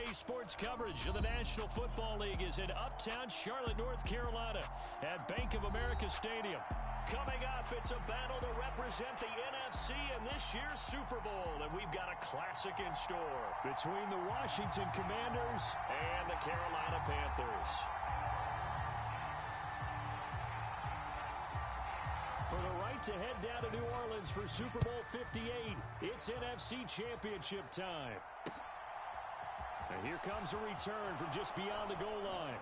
Today's sports coverage of the National Football League is in uptown Charlotte, North Carolina at Bank of America Stadium. Coming up, it's a battle to represent the NFC in this year's Super Bowl, and we've got a classic in store between the Washington Commanders and the Carolina Panthers. For the right to head down to New Orleans for Super Bowl 58, it's NFC Championship time. And here comes a return from just beyond the goal line.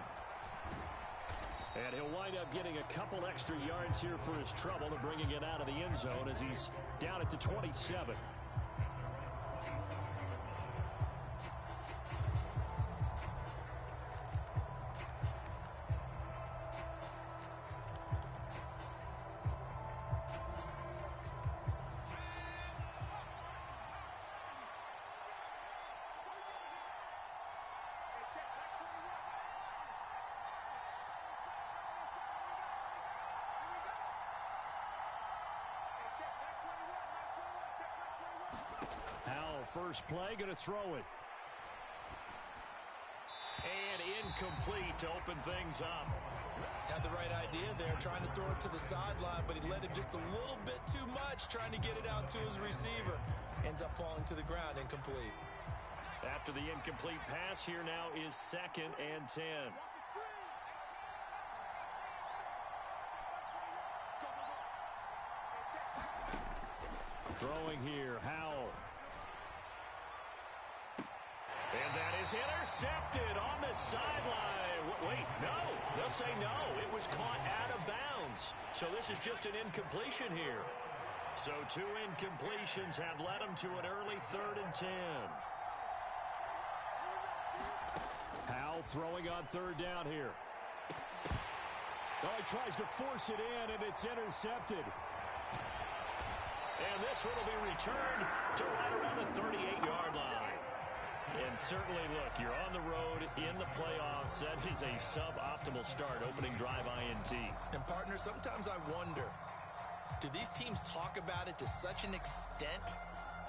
And he'll wind up getting a couple extra yards here for his trouble and bringing it out of the end zone as he's down at the 27. First play, going to throw it. And incomplete to open things up. Had the right idea there, trying to throw it to the sideline, but he let him just a little bit too much, trying to get it out to his receiver. Ends up falling to the ground, incomplete. After the incomplete pass, here now is 2nd and 10. Throwing here, Howell. And that is intercepted on the sideline. Wait, no. They'll say no. It was caught out of bounds. So this is just an incompletion here. So 2 incompletions have led them to an early 3rd and 10. Howell throwing on 3rd down here. Oh, he tries to force it in, and it's intercepted. And this one will be returned to right around the 38-yard line. And certainly, look, you're on the road in the playoffs. That is a suboptimal start, opening drive INT. And, partner, sometimes I wonder, do these teams talk about it to such an extent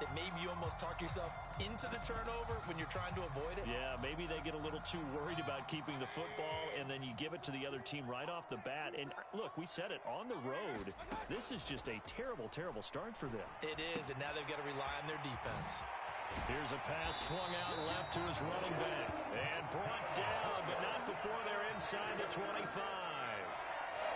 that maybe you almost talk yourself into the turnover when you're trying to avoid it? Yeah, maybe they get a little too worried about keeping the football, and then you give it to the other team right off the bat. And, look, we said it, on the road, this is just a terrible, terrible start for them. It is, and now they've got to rely on their defense. Here's a pass swung out left to his running back. And brought down, but not before they're inside the 25.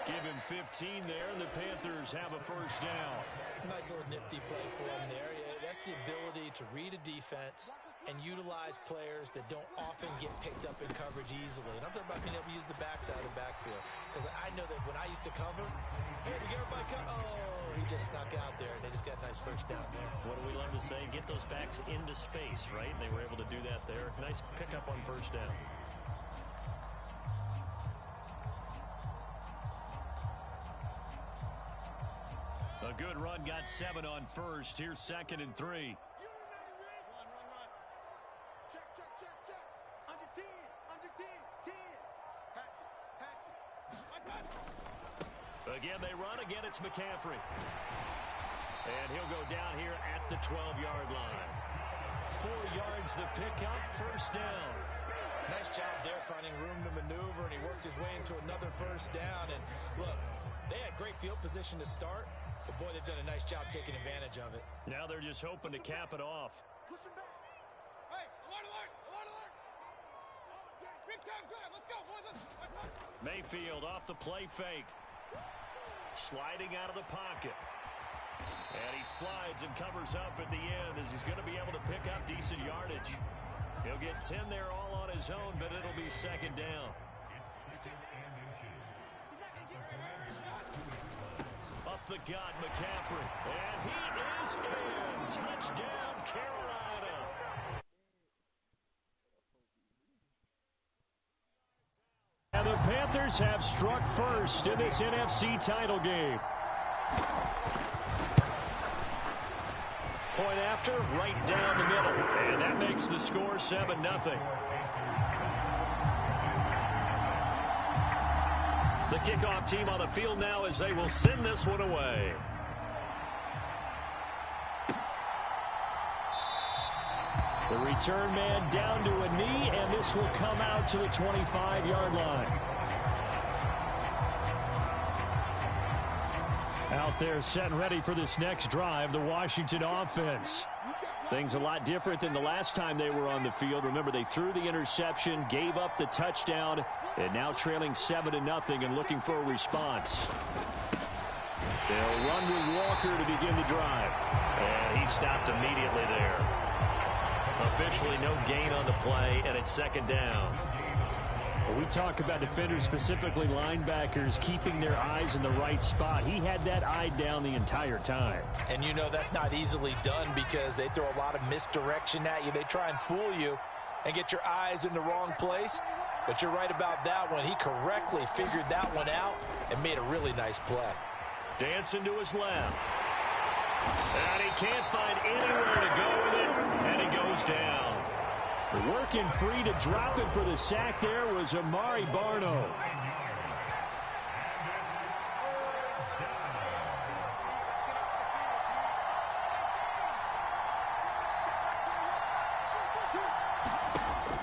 Give him 15 there, and the Panthers have a first down. Nice little nifty play for him there. Yeah, that's the ability to read a defense and utilize players that don't often get picked up in coverage easily. And I'm talking about being able to use the backside of the backfield. Because I know that when I used to cover, hey, we get everybody cover. Oh, he just snuck out there, and they just got a nice first down there. What do we love to say? Get those backs into space, right? And they were able to do that there. Nice pickup on first down. A good run, got 7 on first. Here's 2nd and 3. Check. Under 10. Under 10. 10. Hatchet. Again, they run. Again, it's McCaffrey. And he'll go down here at the 12-yard line. 4 yards the pickup, first down. Nice job there finding room to maneuver, and he worked his way into another first down. And look, they had great field position to start, but boy, they've done a nice job taking advantage of it. Now they're just hoping to cap it off. Push him back. Hey, alert. Big time drive. Let's go, boys. Mayfield off the play fake. Sliding out of the pocket. And he slides and covers up at the end as he's going to be able to pick up decent yardage. He'll get 10 there all on his own, but it'll be 2nd down. Up the gut, McCaffrey. And he is in. Touchdown, Carolina. And the Panthers have struck first in this NFC title game. Point after, right down the middle. And that makes the score 7-0. The kickoff team on the field now as they will send this one away. The return man down to a knee, and this will come out to the 25-yard line. Out there set and ready for this next drive, the Washington offense. Things a lot different than the last time they were on the field. Remember, they threw the interception, gave up the touchdown, and now trailing 7-0 and looking for a response. They'll run with Walker to begin the drive. And he stopped immediately there. Officially no gain on the play, and it's second down. We talk about defenders, specifically linebackers, keeping their eyes in the right spot. He had that eye down the entire time. And you know that's not easily done because they throw a lot of misdirection at you. They try and fool you and get your eyes in the wrong place. But you're right about that one. He correctly figured that one out and made a really nice play. Dancing to his left. And he can't find anywhere to go with it, and he goes down. Working free to drop it for the sack there was Amari Barno.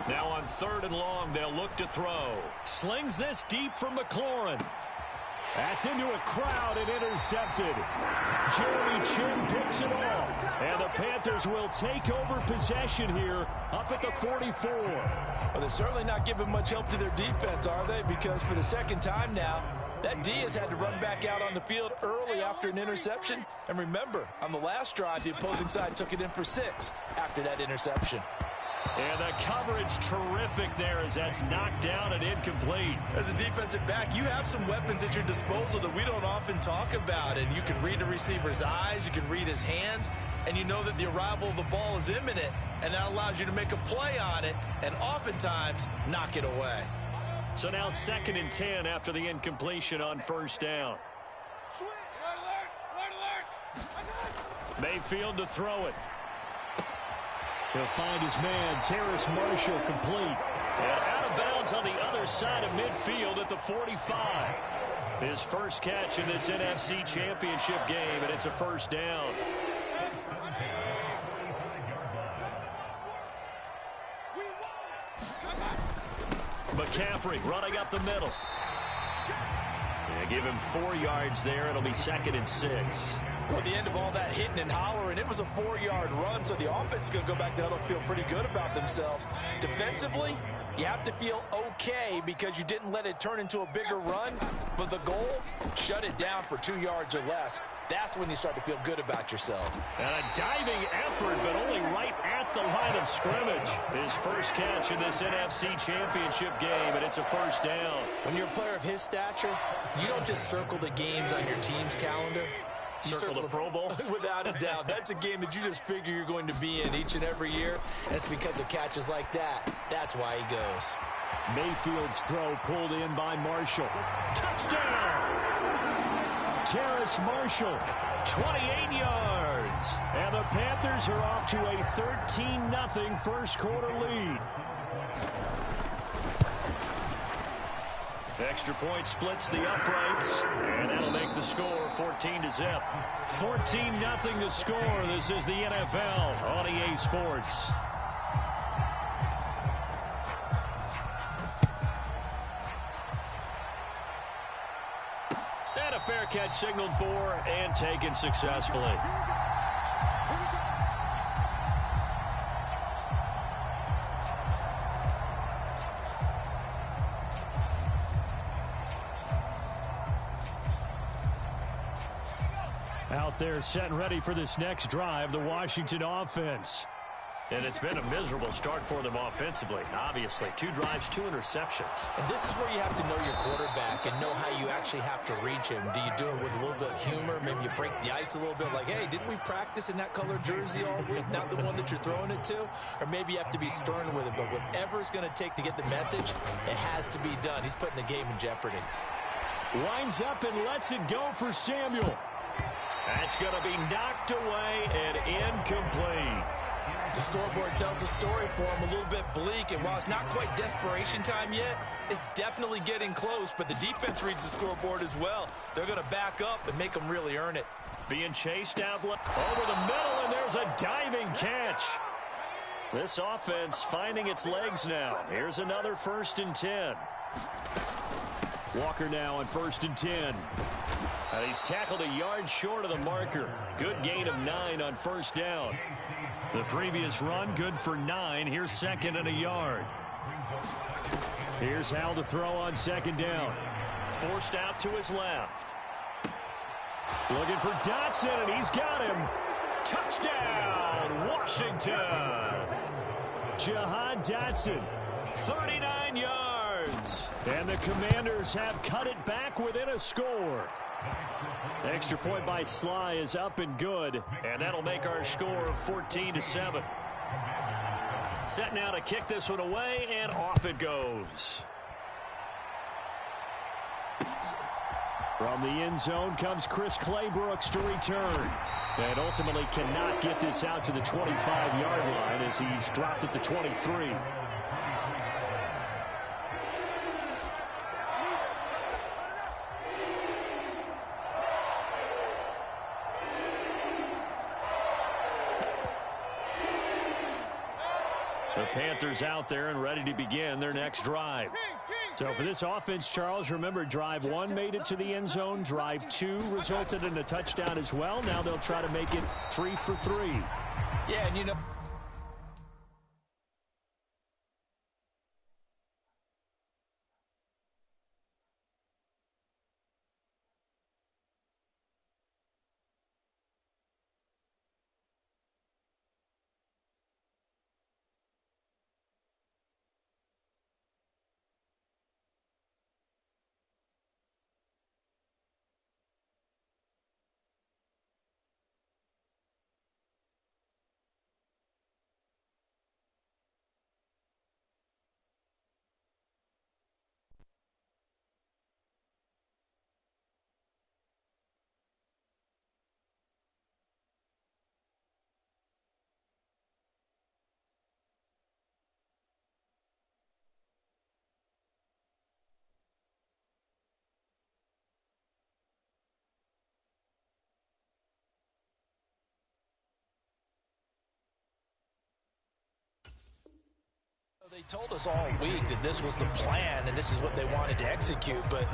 Now on 3rd and long, they'll look to throw. Slings this deep from McLaurin. That's into a crowd and intercepted. Jeremy Chin picks it off. And the Panthers will take over possession here up at the 44. Well, they're certainly not giving much help to their defense, are they? Because for the second time now, that D has had to run back out on the field early after an interception. And remember, on the last drive, the opposing side took it in for 6 after that interception. And the coverage terrific there as that's knocked down and incomplete. As a defensive back, you have some weapons at your disposal that we don't often talk about. And you can read the receiver's eyes, you can read his hands, and you know that the arrival of the ball is imminent. And that allows you to make a play on it and oftentimes knock it away. So now 2nd and 10 after the incompletion on 1st down. Mayfield to throw it. He'll find his man, Terrace Marshall, complete. And out of bounds on the other side of midfield at the 45. His first catch in this NFC Championship game, and it's a 1st down. McCaffrey running up the middle. Yeah, give him 4 yards there. It'll be 2nd and 6. Well, at the end of all that hitting and hollering, it was a 4-yard run, so the offense is going to go back there and feel pretty good about themselves. Defensively, you have to feel okay because you didn't let it turn into a bigger run, but the goal, shut it down for 2 yards or less. That's when you start to feel good about yourselves. And a diving effort, but only right at the line of scrimmage. His first catch in this NFC Championship game, and it's a 1st down. When you're a player of his stature, you don't just circle the games on your team's calendar. You circle the Pro Bowl? Without a doubt. That's a game that you just figure you're going to be in each and every year. And it's because of catches like that. That's why he goes. Mayfield's throw pulled in by Marshall. Touchdown! Terrace Marshall, 28 yards. And the Panthers are off to a 13-0 first quarter lead. Extra point splits the uprights, and that'll make the score 14-0. 14-0 the score. This is the NFL on EA Sports. And a fair catch signaled for and taken successfully. Out there set and ready for this next drive, the Washington offense. And it's been a miserable start for them offensively, obviously. 2 drives, 2 interceptions. And this is where you have to know your quarterback and know how you actually have to reach him. Do you do it with a little bit of humor? Maybe you break the ice a little bit like, hey, didn't we practice in that color jersey all week, not the one that you're throwing it to? Or maybe you have to be stern with him. But whatever it's going to take to get the message, it has to be done. He's putting the game in jeopardy. Winds up and lets it go for Samuel. That's going to be knocked away and incomplete. The scoreboard tells a story for him, a little bit bleak, and while it's not quite desperation time yet, it's definitely getting close, but the defense reads the scoreboard as well. They're going to back up and make them really earn it. Being chased out over the middle, and there's a diving catch. This offense finding its legs now. Here's another 1st and 10. Walker now on 1st and 10. And he's tackled a yard short of the marker. Good gain of 9 on 1st down. The previous run, good for 9. Here's 2nd and a yard. Here's Hal to throw on 2nd down. Forced out to his left. Looking for Dotson, and he's got him. Touchdown, Washington. Jahan Dotson, 39 yards. And the Commanders have cut it back within a score. Extra point by Sly is up and good, and that'll make our score 14-7. Set now to kick this one away, and off it goes. From the end zone comes Chris Claybrooks to return. And ultimately cannot get this out to the 25-yard line as he's dropped at the 23. The Panthers out there and ready to begin their next drive. So for this offense, Charles, remember, drive 1 made it to the end zone. Drive 2 resulted in a touchdown as well. Now they'll try to make it 3 for 3. Yeah, and you know, they told us all week that this was the plan and this is what they wanted to execute, but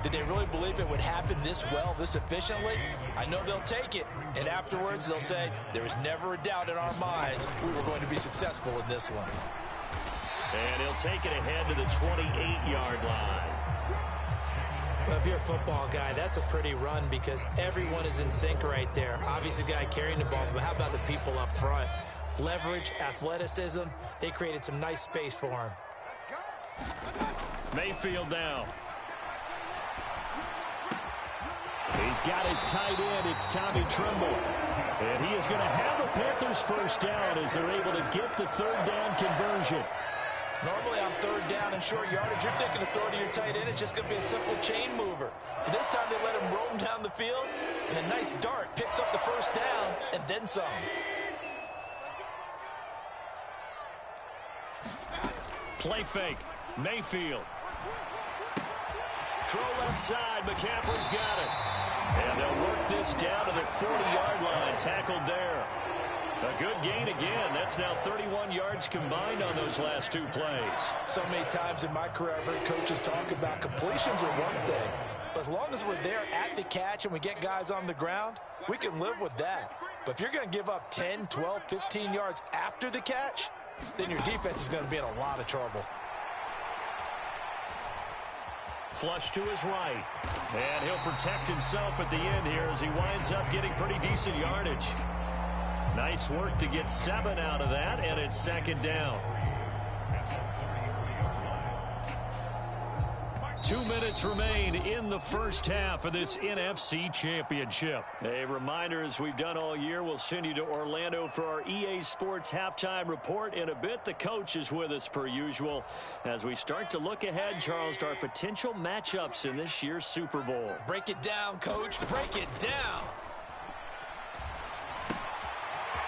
did they really believe it would happen this well, this efficiently? I know they'll take it, and afterwards they'll say, there was never a doubt in our minds we were going to be successful in this one. And he'll take it ahead to the 28-yard line. Well, if you're a football guy, that's a pretty run because everyone is in sync right there. Obviously, the guy carrying the ball, but how about the people up front? Leverage, athleticism, they created some nice space for him. Mayfield now. He's got his tight end. It's Tommy Tremble. And he is going to have the Panthers first down as they're able to get the 3rd down conversion. Normally on 3rd down and short yardage, you're thinking of throwing to your tight end. It's just going to be a simple chain mover. But this time they let him roam down the field, and a nice dart picks up the first down and then some. Play fake. Mayfield. Throw left side. McCaffrey's got it. And they'll work this down to the 40-yard line. Tackled there. A good gain again. That's now 31 yards combined on those last 2 plays. So many times in my career, I've heard coaches talk about completions are one thing. But as long as we're there at the catch and we get guys on the ground, we can live with that. But if you're going to give up 10, 12, 15 yards after the catch, then your defense is going to be in a lot of trouble. Flush to his right. And he'll protect himself at the end here as he winds up getting pretty decent yardage. Nice work to get 7 out of that, and it's 2nd down. 2 minutes remain in the first half of this NFC Championship. A reminder, as we've done all year, we'll send you to Orlando for our EA Sports halftime report. In a bit, the coach is with us per usual as we start to look ahead, Charles, to our potential matchups in this year's Super Bowl. Break it down, Coach. Break it down.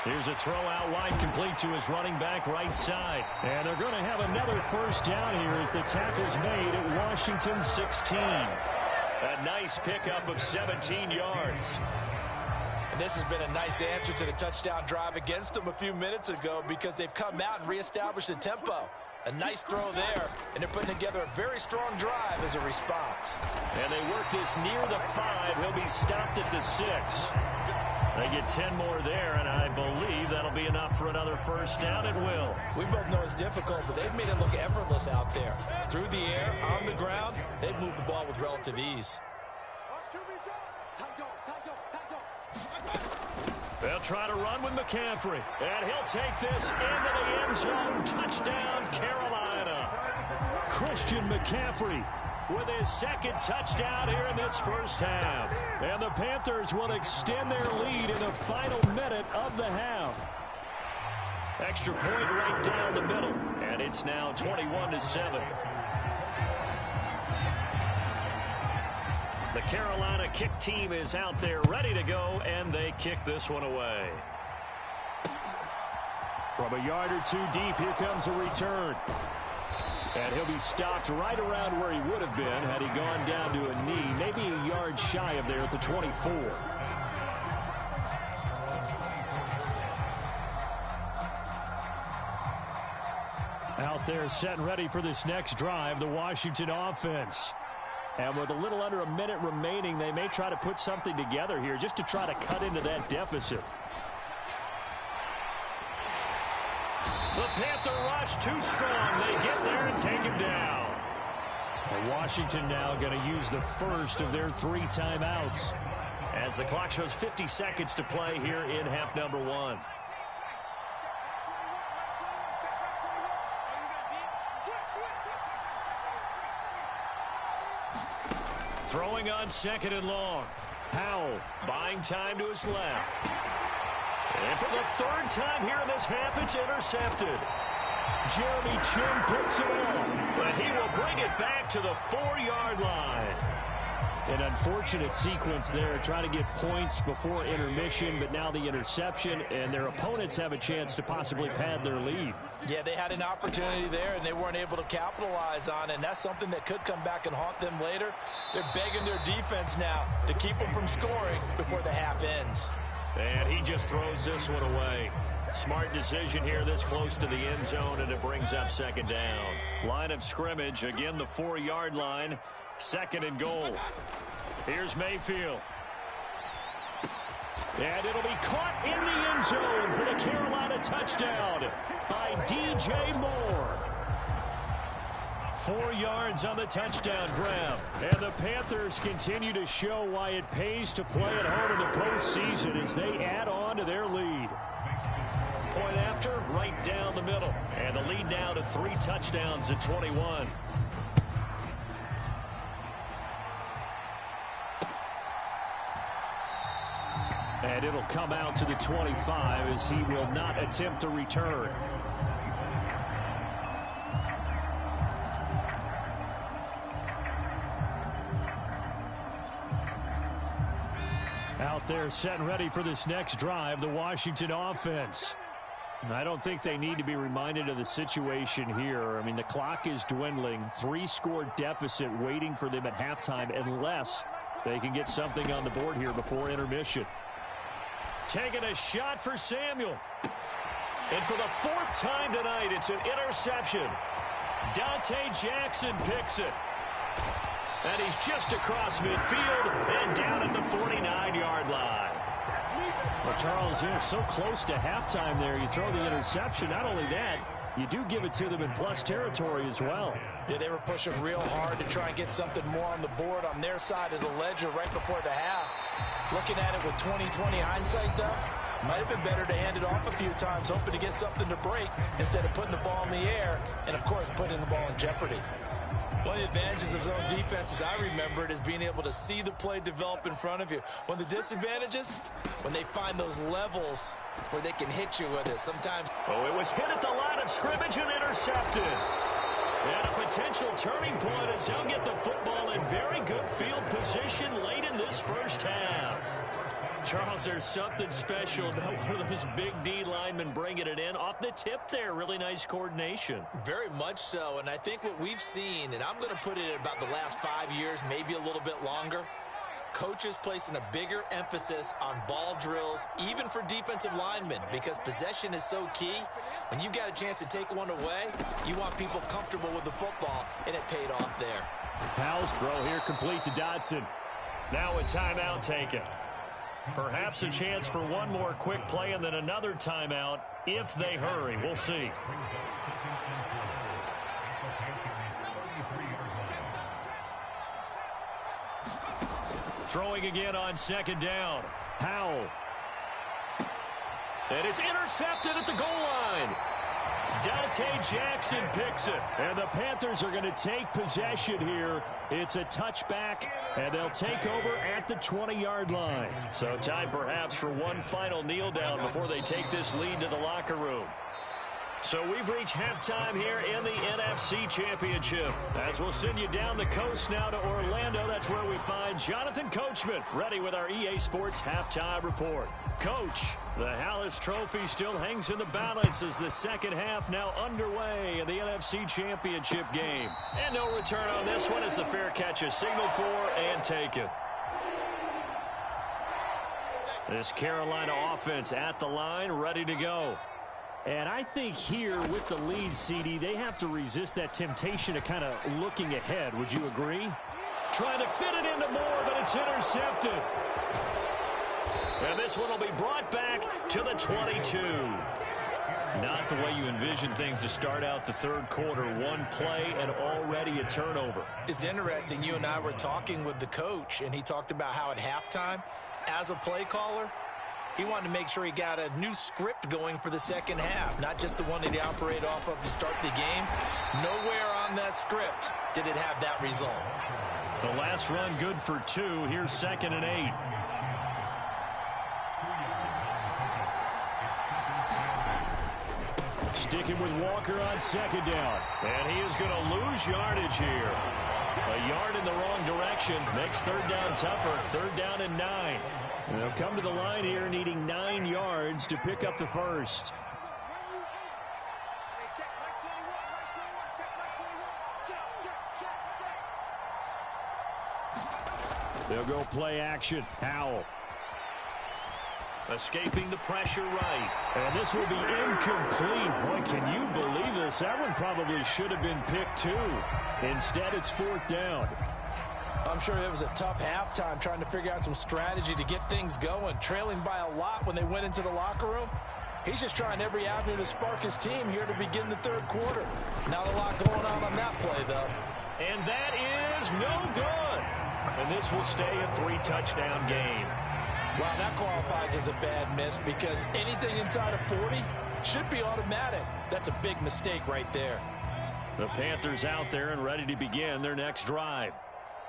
Here's a throw out wide, complete to his running back right side. And they're going to have another first down here as the tackle's made at Washington 16. A nice pickup of 17 yards. And this has been a nice answer to the touchdown drive against them a few minutes ago because they've come out and reestablished the tempo. A nice throw there, and they're putting together a very strong drive as a response. And they work this near the 5. He'll be stopped at the 6. They get 10 more there, and I believe that'll be enough for another first down. It will. We both know it's difficult, but they've made it look effortless out there. Through the air, on the ground, they've moved the ball with relative ease. They'll try to run with McCaffrey. And he'll take this into the end zone. Touchdown, Carolina. Christian McCaffrey with his second touchdown here in this first half. And the Panthers will extend their lead in the final minute of the half. Extra point right down the middle. And it's now 21-7. The Carolina kick team is out there ready to go, and they kick this one away. From a yard or 2 deep, here comes a return. And he'll be stopped right around where he would have been had he gone down to a knee, maybe a yard shy of there at the 24. Out there set and ready for this next drive, the Washington offense. And with a little under a minute remaining, they may try to put something together here just to try to cut into that deficit. The Panther rush too strong. They get there and take him down. And Washington now going to use the first of their 3 timeouts as the clock shows 50 seconds to play here in half number 1. Throwing on 2nd and long. Howell buying time to his left. And for the 3rd time here in this half, it's intercepted. Jeremy Chin picks it off, but he will bring it back to the 4-yard line. An unfortunate sequence there, trying to get points before intermission, but now the interception, and their opponents have a chance to possibly pad their lead. Yeah, they had an opportunity there, and they weren't able to capitalize on it, and that's something that could come back and haunt them later. They're begging their defense now to keep them from scoring before the half ends. And he just throws this one away. Smart decision here this close to the end zone, and it brings up 2nd down. Line of scrimmage, again the 4-yard line. 2nd and goal. Here's Mayfield. And it'll be caught in the end zone for the Carolina touchdown by DJ Moore. 4 yards on the touchdown grab. And the Panthers continue to show why it pays to play at home in the postseason as they add on to their lead. Point after, right down the middle. And the lead now to 3 touchdowns at 21. And it'll come out to the 25 as he will not attempt to return. Out there set and ready for this next drive, the Washington offense. I don't think they need to be reminded of the situation here. I mean, the clock is dwindling. 3-score deficit waiting for them at halftime unless they can get something on the board here before intermission. Taking a shot for Samuel. And for the 4th time tonight, it's an interception. Dante Jackson picks it. And he's just across midfield and down at the 49-yard line. Well, Charles, they're so close to halftime there. You throw the interception. Not only that, you do give it to them in plus territory as well. Yeah, they were pushing real hard to try and get something more on the board on their side of the ledger right before the half. Looking at it with 20/20 hindsight, though, might have been better to hand it off a few times, hoping to get something to break instead of putting the ball in the air and, of course, putting the ball in jeopardy. One of the advantages of zone defense, as I remember it, is being able to see the play develop in front of you. One of the disadvantages, when they find those levels where they can hit you with it. Sometimes. Oh, it was hit at the line of scrimmage and intercepted. And a potential turning point as he'll get the football in very good field position late in this first half. Charles, there's something special about one of those big D linemen bringing it in. Off the tip there, really nice coordination. Very much so, and I think what we've seen, and I'm going to put it at about the last 5 years, maybe a little bit longer, coaches placing a bigger emphasis on ball drills, even for defensive linemen, because possession is so key. When you've got a chance to take one away, you want people comfortable with the football, and it paid off there. Powell's throw here complete to Dodson. Now a timeout taken. Perhaps a chance for one more quick play and then another timeout if they hurry. We'll see. Throwing again on second down. Powell. And it's intercepted at the goal line. Dante Jackson picks it. And the Panthers are going to take possession here. It's a touchback, and they'll take over at the 20-yard line. So time perhaps for one final kneel down before they take this lead to the locker room. So we've reached halftime here in the NFC Championship. As we'll send you down the coast now to Orlando, that's where we find Jonathan Coachman ready with our EA Sports Halftime Report. Coach, the Hallis Trophy still hangs in the balance as the second half now underway in the NFC Championship game. And no return on this one as the fair catch is signaled for and taken. This Carolina offense at the line, ready to go. And I think here with the lead, CD, they have to resist that temptation of kind of looking ahead. Would you agree? Trying to fit it into Moore, but it's intercepted. And this one will be brought back to the 22. Not the way you envision things to start out the third quarter. One play and already a turnover. It's interesting. You and I were talking with the coach, and he talked about how at halftime, as a play caller, he wanted to make sure he got a new script going for the second half, not just the one that he operated off of to start the game. Nowhere on that script did it have that result. The last run good for 2. Here's 2nd and 8. Sticking with Walker on second down. And he is going to lose yardage here. A yard in the wrong direction makes third down tougher. Third down and 9. And they'll come to the line here needing 9 yards to pick up the first. They'll go play action. Howell. Escaping the pressure right. And this will be incomplete. Boy, can you believe this? That one probably should have been picked too. Instead, it's 4th down. I'm sure it was a tough halftime trying to figure out some strategy to get things going, trailing by a lot when they went into the locker room. He's just trying every avenue to spark his team here to begin the third quarter. Not a lot going on that play, though. And that is no good. And this will stay a 3-touchdown game. Wow, that qualifies as a bad miss because anything inside of 40 should be automatic. That's a big mistake right there. The Panthers out there and ready to begin their next drive.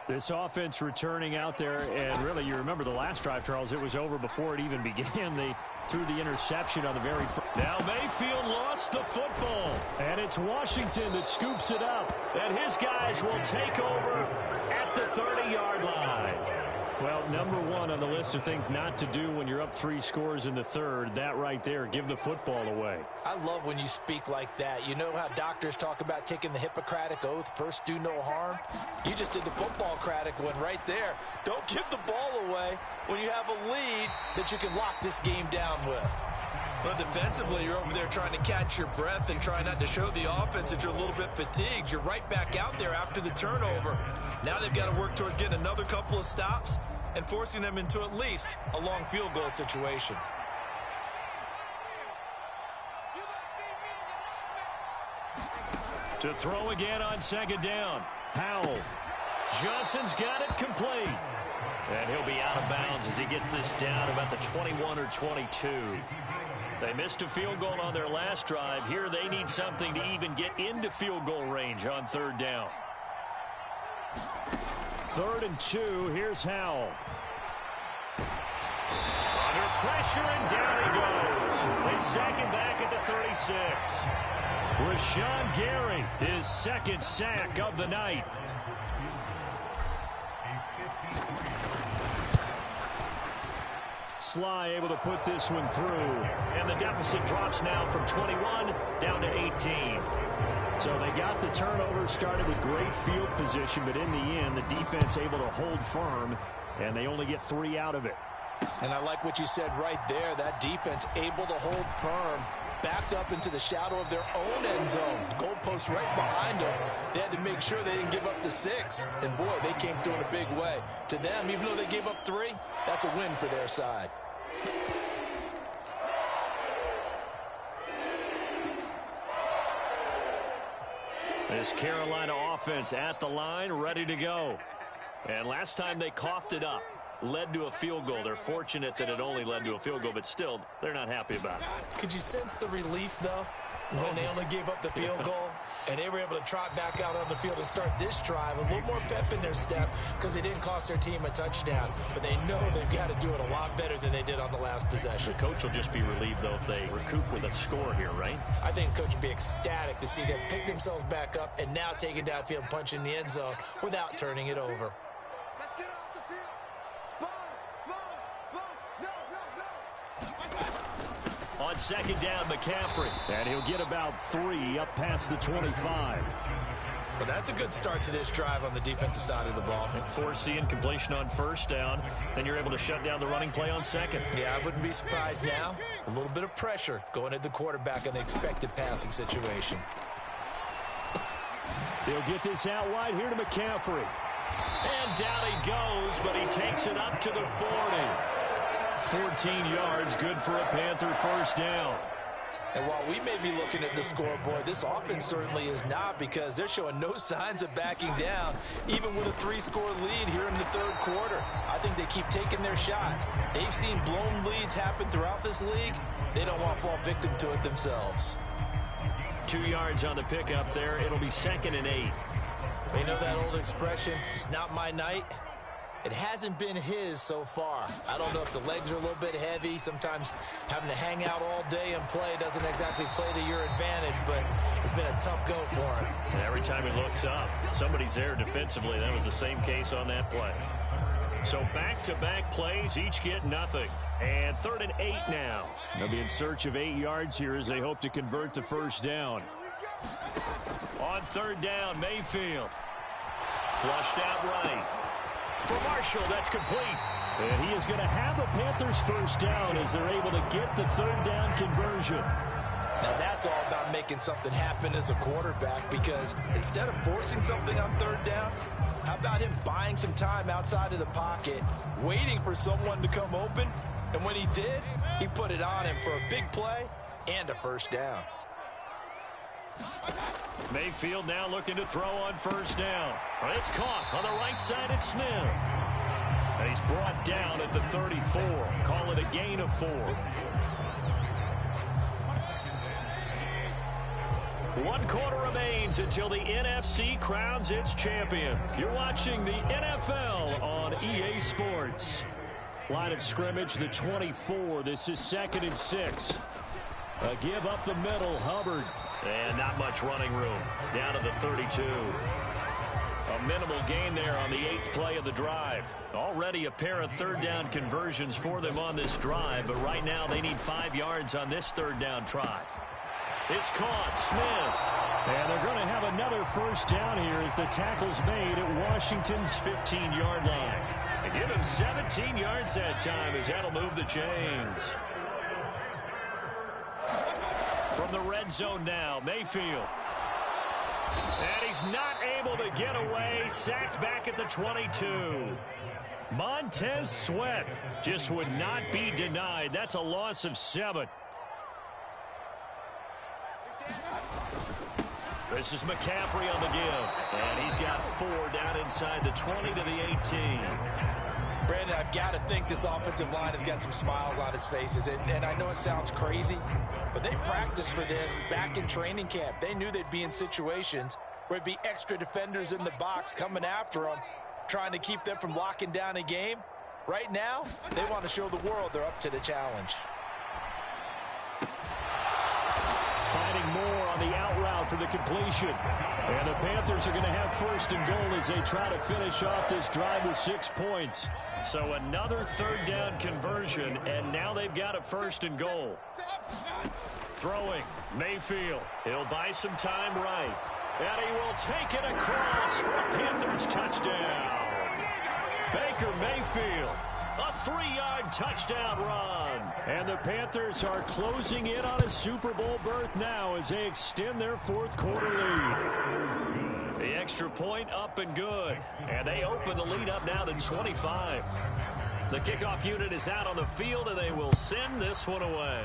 This offense returning out there, and really, you remember the last drive, Charles, it was over before it even began. They threw the interception on the very first. Now Mayfield lost the football. And it's Washington that scoops it up. And his guys will take over at the 30-yard line. Well, number one on the list of things not to do when you're up 3 scores in the third, that right there, give the football away. I love when you speak like that. You know how doctors talk about taking the Hippocratic Oath, first do no harm? You just did the football-cratic one right there. Don't give the ball away when you have a lead that you can lock this game down with. Well, defensively, you're over there trying to catch your breath and try not to show the offense that you're a little bit fatigued. You're right back out there after the turnover. Now they've got to work towards getting another couple of stops and forcing them into at least a long field goal situation. To throw again on second down. Powell. Johnson's got it complete. And he'll be out of bounds as he gets this down about the 21 or 22. They missed a field goal on their last drive. Here they need something to even get into field goal range on third down. 3rd and 2. Here's Howell. Under pressure, and down he goes. They sack him back at the 36. Rashawn Gary, his 2nd sack of the night. Sly able to put this one through. And the deficit drops now from 21 down to 18. So they got the turnover, started with great field position, but in the end, the defense able to hold firm and they only get 3 out of it. And I like what you said right there. That defense able to hold firm, backed up into the shadow of their own end zone. Goalpost right behind them. They had to make sure they didn't give up the 6. And, boy, they came through in a big way. To them, even though they gave up 3, that's a win for their side. This Carolina offense at the line, ready to go. And last time they coughed it up, led to a field goal. They're fortunate that it only led to a field goal, but still, they're not happy about it. Could you sense the relief, though, when they only gave up the field goal? And they were able to trot back out on the field and start this drive. A little more pep in their step because they didn't cost their team a touchdown. But they know they've got to do it a lot better than they did on the last possession. The coach will just be relieved, though, if they recoup with a score here, right? I think coach will be ecstatic to see them pick themselves back up and now take it downfield and punch in the end zone without turning it over. Let's get off the field. On second down, McCaffrey. And he'll get about 3 up past the 25. Well, that's a good start to this drive on the defensive side of the ball. And forcing completion on first down. Then you're able to shut down the running play on second. Yeah, I wouldn't be surprised now. A little bit of pressure going at the quarterback in an expected passing situation. He'll get this out wide here to McCaffrey. And down he goes, but he takes it up to the 40. 14 yards, good for a Panther first down. And while we may be looking at the scoreboard, this offense certainly is not, because they're showing no signs of backing down, even with a 3-score lead here in the third quarter. I think they keep taking their shots. They've seen blown leads happen throughout this league. They don't want to fall victim to it themselves. 2 yards on the pickup there. It'll be 2nd and 8. You know that old expression, it's not my night? It hasn't been his so far. I don't know if the legs are a little bit heavy. Sometimes having to hang out all day and play doesn't exactly play to your advantage, but it's been a tough go for him. And every time he looks up, somebody's there defensively. That was the same case on that play. So back-to-back plays, each get nothing. And 3rd and 8 now. They'll be in search of 8 yards here as they hope to convert the first down. On 3rd down, Mayfield. Flushed out right. For Marshall, that's complete. And he is going to have the Panthers first down as they're able to get the 3rd down conversion. Now that's all about making something happen as a quarterback, because instead of forcing something on 3rd down, how about him buying some time outside of the pocket, waiting for someone to come open, and when he did, he put it on him for a big play and a first down. Mayfield now looking to throw on first down. It's caught on the right side at Smith. And he's brought down at the 34. Call it a gain of 4. 1 quarter remains until the NFC crowns its champion. You're watching the NFL on EA Sports. Line of scrimmage, the 24. This is 2nd and 6. A give up the middle, Hubbard. And not much running room. Down to the 32. A minimal gain there on the 8th play of the drive. Already a pair of 3rd down conversions for them on this drive, but right now they need 5 yards on this 3rd down try. It's caught, Smith. And they're going to have another first down here as the tackle's made at Washington's 15-yard line. They give him 17 yards that time as that'll move the chains. From the red zone now, Mayfield. And he's not able to get away. Sacked back at the 22. Montez Sweat just would not be denied. That's a loss of 7. This is McCaffrey on the give. And he's got 4 down inside the 20 to the 18. Brandon, I've got to think this offensive line has got some smiles on its faces. And I know it sounds crazy, but they practiced for this back in training camp. They knew they'd be in situations where it'd be extra defenders in the box coming after them, trying to keep them from locking down a game. Right now, they want to show the world they're up to the challenge. Finding more on the out route for the completion. And the Panthers are going to have 1st and goal as they try to finish off this drive with 6 points. So another 3rd down conversion, and now they've got a 1st and goal. Throwing, Mayfield. He'll buy some time right. And he will take it across for a Panthers touchdown. Baker Mayfield, a 3-yard touchdown run. And the Panthers are closing in on a Super Bowl berth now as they extend their fourth quarter lead. The extra point up and good. And they open the lead up now to 25. The kickoff unit is out on the field, and they will send this one away.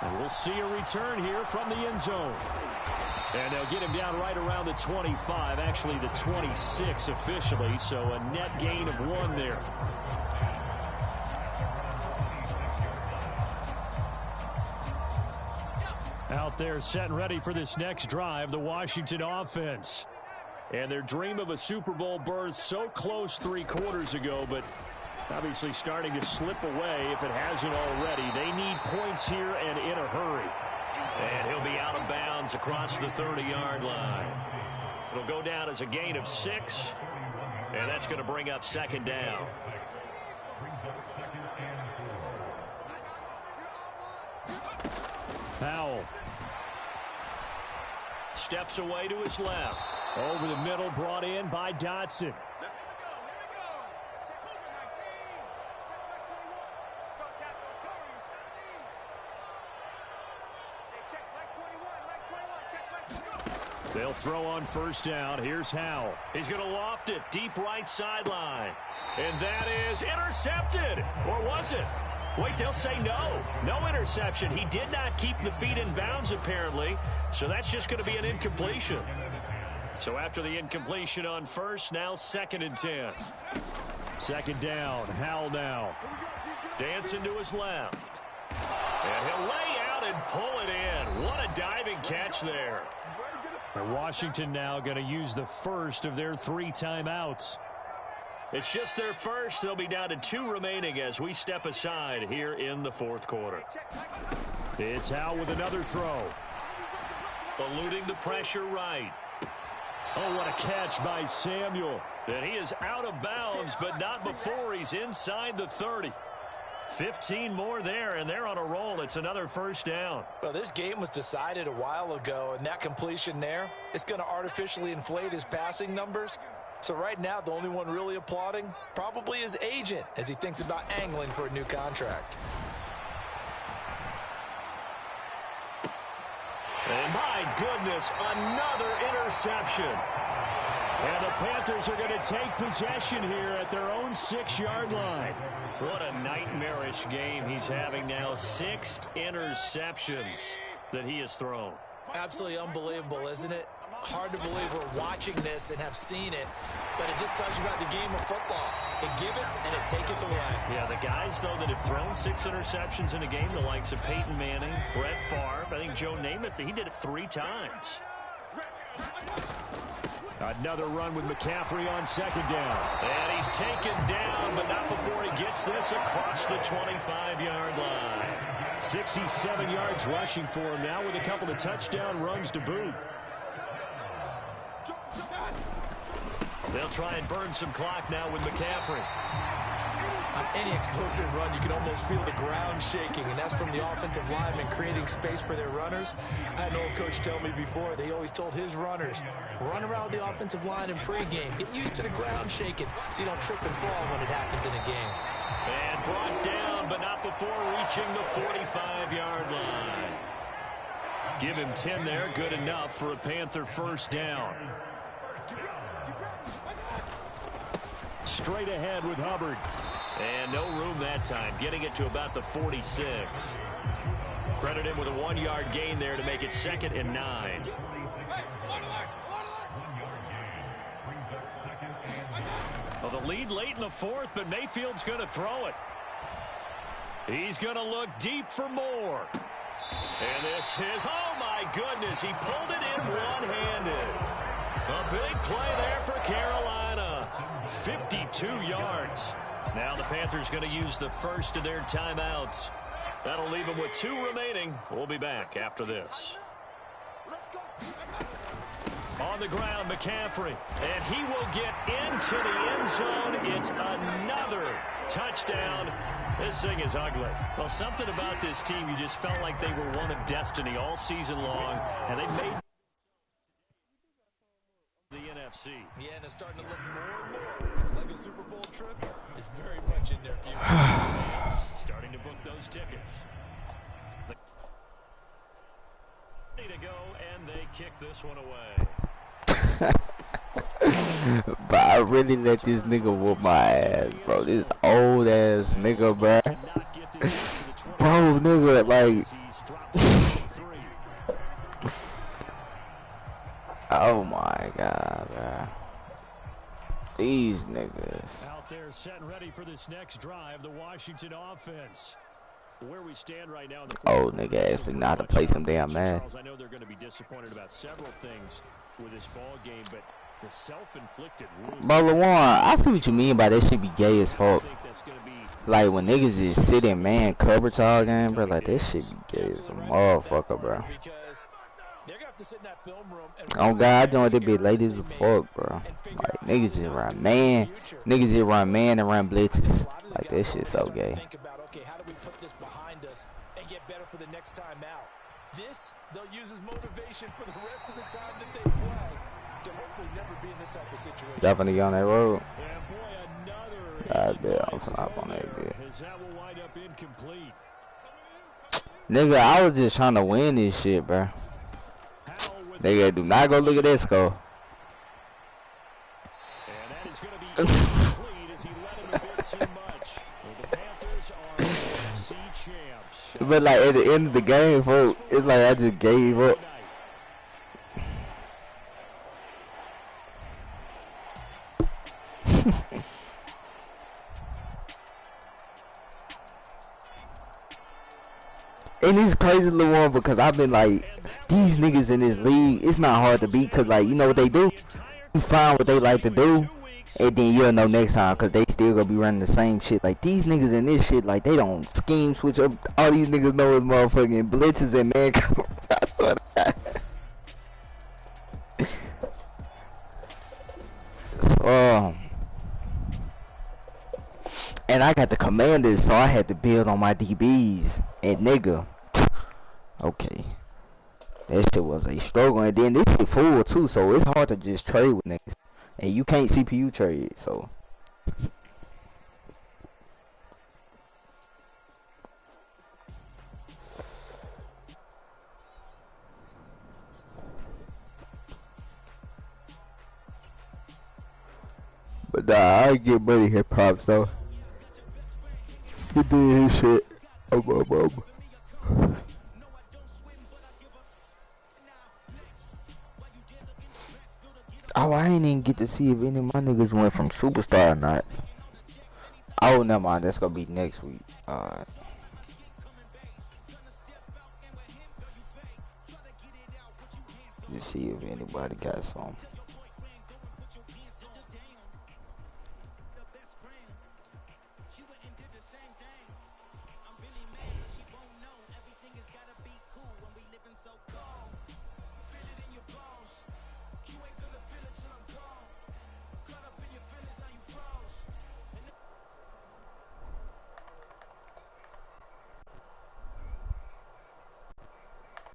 And we'll see a return here from the end zone. And they'll get him down right around the 25, actually the 26 officially, so a net gain of 1 there. Out there set and ready for this next drive, the Washington offense. And their dream of a Super Bowl berth so close 3 quarters ago, but obviously starting to slip away if it hasn't already. They need points here and in a hurry. And he'll be out of bounds across the 30-yard line. It'll go down as a gain of 6, and that's going to bring up second down. Powell steps away to his left. Over the middle, brought in by Dotson. They'll throw on first down. Here's Howell. He's going to loft it deep right sideline. And that is intercepted. Or was it? Wait, they'll say no. No interception. He did not keep the feet in bounds, apparently. So that's just going to be an incompletion. So after the incompletion on first, now 2nd and 10. Second down. Howell now. Dancing to his left. And he'll lay out and pull it in. What a diving catch there. And Washington now going to use the first of their 3 timeouts. It's just their first. They'll be down to 2 remaining as we step aside here in the fourth quarter. It's Howell with another throw. Eluding the pressure right. Oh, what a catch by Samuel. And he is out of bounds, but not before he's inside the 30. 15 more there, and they're on a roll. It's another first down. Well, this game was decided a while ago, and that completion there, it's going to artificially inflate his passing numbers. So right now, the only one really applauding probably his agent as he thinks about angling for a new contract. And my goodness, another interception. And the Panthers are going to take possession here at their own 6-yard line. What a nightmarish game he's having now. 6 interceptions that he has thrown. Absolutely unbelievable, isn't it? Hard to believe we're watching this and have seen it, but it just tells you about the game of football. It giveth and it taketh away. Yeah, the guys, though, that have thrown 6 interceptions in a game, the likes of Peyton Manning, Brett Favre, I think Joe Namath, he did it 3 times. Another run with McCaffrey on second down. And he's taken down, but not before he gets this across the 25-yard line. 67 yards rushing for him now with a couple of touchdown runs to boot. They'll try and burn some clock now with McCaffrey. On any explosive run, you can almost feel the ground shaking, and that's from the offensive linemen creating space for their runners. I had an old coach tell me before, they always told his runners, run around the offensive line in pregame. Get used to the ground shaking so you don't trip and fall when it happens in a game. And brought down, but not before reaching the 45-yard line. Give him 10 there, good enough for a Panther first down. Straight ahead with Hubbard. And no room that time, getting it to about the 46. Credit him with a 1-yard gain there to make it 2nd and 9. Well, the lead late in the 4th, but Mayfield's going to throw it. He's going to look deep for more. And this is, oh my goodness, he pulled it in one-handed. A big play there for Carolina. 52 yards. Now the Panthers going to use the first of their timeouts. That'll leave them with 2 remaining. We'll be back after this. On the ground, McCaffrey. And he will get into the end zone. It's another touchdown. This thing is ugly. Well, something about this team, you just felt like they were one of destiny all season long. And they made the NFC. Yeah, and it's starting to look more and more like a Super Bowl trip is very much in their future. Fans starting to book those tickets. Ready to go, and they kick this one away. But I really let this nigga whoop my ass, bro. This old ass nigga, bro. Bro, nigga, like. Oh my god, bro. These niggas. Out there set and ready for this next drive, the Washington offense. Where we stand right now in the Oh, nigga actually know how to play some damn man. I know they're going to be disappointed about several things with this ball game, but the self-inflicted wounds. Bro, Lawan, I see what you mean by that shit be gay as fuck. Like when niggas just sit in man coverage all game, bro. Like that shit be gay as a motherfucker, bro. Oh God, I joined that bitch late as fuck, bro. Like niggas just run man, niggas just run man and run blitzes. Like that shit so gay. How do we put this behind us and get better for the next time out? This they'll use as motivation for the rest of the time that they play to hopefully never be in this type of situation. Definitely on that road. I bet I'm flop on that bit. That will wind up incomplete. Nigga, I was just trying to win this shit, bro. Nigga, do not go look at that score. And that is going to be incomplete as he let him a bit too much. The Panthers are NFC champs. But like at the end of the game, folks, it's like I just gave up. And it's crazy, little one, because I've been like, these niggas in this league, it's not hard to beat, because like, you know what they do? You find what they like to do, and then you'll know next time, because they still gonna be running the same shit. Like, these niggas in this shit, like, they don't scheme, switch up. All these niggas know is motherfucking blitzes and man. I swear to God. And I got the Commanders, so I had to build on my DBs. And nigga, okay, that shit was a struggle. And then this shit full too, so it's hard to just trade with niggas. And you can't CPU trade, so. But nah, I get money hip props though. He did his shit. Oh, I ain't even get to see if any of my niggas went from superstar or not. Oh, never mind. That's gonna be next week. Alright. Just see if anybody got some.